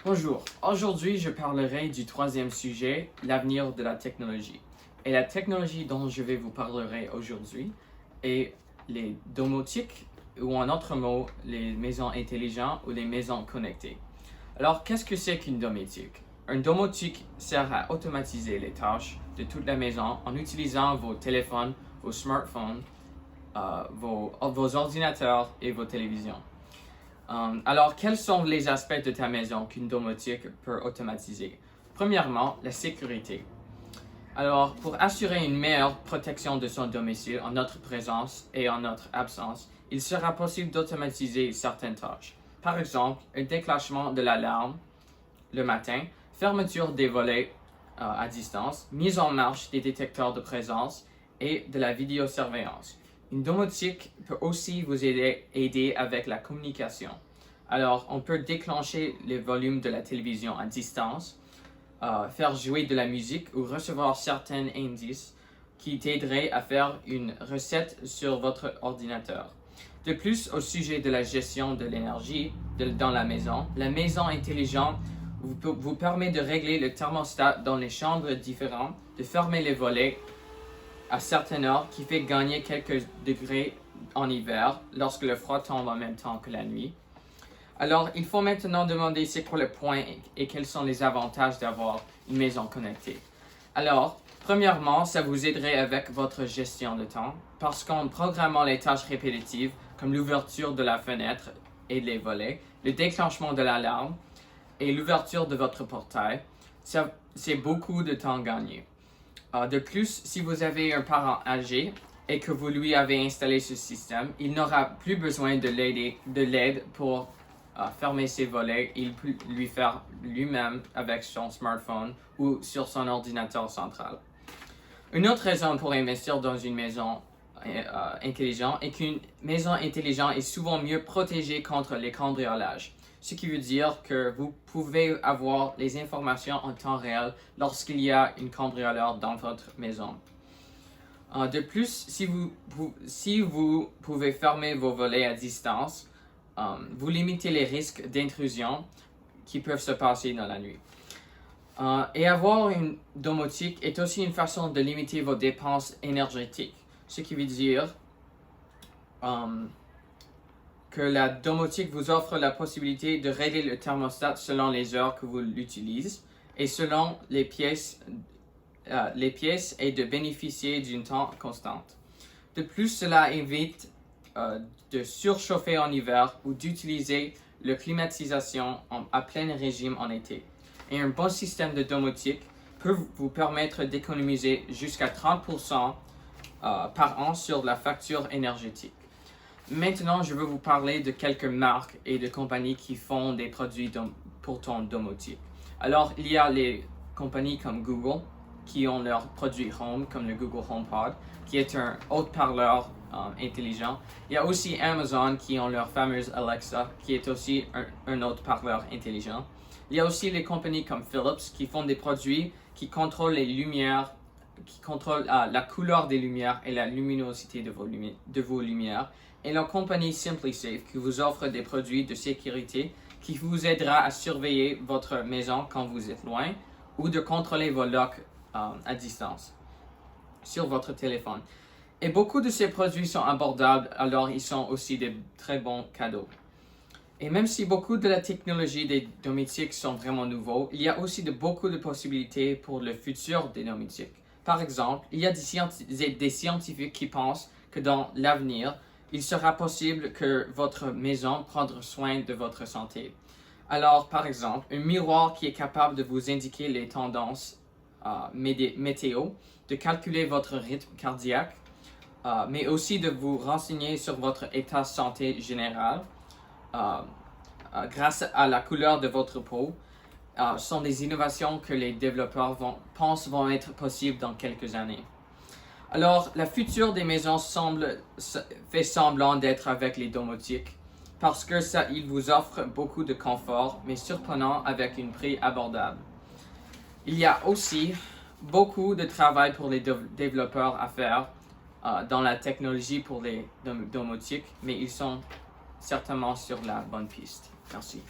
Bonjour, aujourd'hui je parlerai du troisième sujet, l'avenir de la technologie. Et la technologie dont je vais vous parler aujourd'hui est les domotiques, ou en autre mot, les maisons intelligentes ou les maisons connectées. Alors, qu'est-ce que c'est qu'une domotique? Un domotique sert à automatiser les tâches de toute la maison en utilisant vos téléphones, vos smartphones, vos ordinateurs et vos télévisions. Alors, quels sont les aspects de ta maison qu'une domotique peut automatiser? Premièrement, la sécurité. Alors, pour assurer une meilleure protection de son domicile en notre présence et en notre absence, il sera possible d'automatiser certaines tâches. Par exemple, un déclenchement de l'alarme le matin, fermeture des volets à distance, mise en marche des détecteurs de présence et de la vidéosurveillance. Une domotique peut aussi vous aider avec la communication. Alors, on peut déclencher le volume de la télévision à distance, faire jouer de la musique ou recevoir certains indices qui t'aideraient à faire une recette sur votre ordinateur. De plus, au sujet de la gestion de l'énergie dans la maison intelligente vous permet de régler le thermostat dans les chambres différentes, de fermer les volets à certaines heures qui fait gagner quelques degrés en hiver lorsque le froid tombe en même temps que la nuit. Alors, il faut maintenant demander c'est quoi le point et quels sont les avantages d'avoir une maison connectée. Alors, premièrement, ça vous aiderait avec votre gestion de temps parce qu'en programmant les tâches répétitives comme l'ouverture de la fenêtre et les volets, le déclenchement de l'alarme et l'ouverture de votre portail, c'est beaucoup de temps gagné. De plus, si vous avez un parent âgé et que vous lui avez installé ce système, il n'aura plus besoin de l'aide pour fermer ses volets. Il peut lui faire lui-même avec son smartphone ou sur son ordinateur central. Une autre raison pour investir dans une maison intelligente est qu'une maison intelligente est souvent mieux protégée contre les cambriolages. Ce qui veut dire que vous pouvez avoir les informations en temps réel lorsqu'il y a une cambrioleur dans votre maison. De plus, si vous pouvez fermer vos volets à distance, vous limitez les risques d'intrusion qui peuvent se passer dans la nuit. Et avoir une domotique est aussi une façon de limiter vos dépenses énergétiques. Ce qui veut dire que la domotique vous offre la possibilité de régler le thermostat selon les heures que vous l'utilisez et selon les pièces et de bénéficier d'une temps constante. De plus, cela évite de surchauffer en hiver ou d'utiliser la climatisation à plein régime en été. Et un bon système de domotique peut vous permettre d'économiser jusqu'à 30% par an sur la facture énergétique. Maintenant, je veux vous parler de quelques marques et de compagnies qui font des produits pour ton domotique. Alors, il y a les compagnies comme Google qui ont leurs produits Home, comme le Google HomePod, qui est un haut-parleur intelligent. Il y a aussi Amazon qui ont leur fameuse Alexa, qui est aussi un haut-parleur intelligent. Il y a aussi les compagnies comme Philips qui font des produits qui contrôlent les lumières, qui contrôlent la couleur des lumières et la luminosité de vos lumières. Et la compagnie SimpliSafe qui vous offre des produits de sécurité qui vous aidera à surveiller votre maison quand vous êtes loin ou de contrôler vos locks à distance sur votre téléphone. Et beaucoup de ces produits sont abordables, alors ils sont aussi des très bons cadeaux. Et même si beaucoup de la technologie des domotiques sont vraiment nouveaux, il y a aussi beaucoup de possibilités pour le futur des domotiques. Par exemple, il y a des scientifiques qui pensent que dans l'avenir, il sera possible que votre maison prenne soin de votre santé. Alors, par exemple, un miroir qui est capable de vous indiquer les tendances météo, de calculer votre rythme cardiaque, mais aussi de vous renseigner sur votre état de santé général grâce à la couleur de votre peau, sont des innovations que les développeurs pensent vont être possibles dans quelques années. Alors, la future des maisons fait semblant d'être avec les domotiques parce que il vous offre beaucoup de confort, mais surprenant avec un prix abordable. Il y a aussi beaucoup de travail pour les développeurs à faire dans la technologie pour les domotiques, mais ils sont certainement sur la bonne piste. Merci.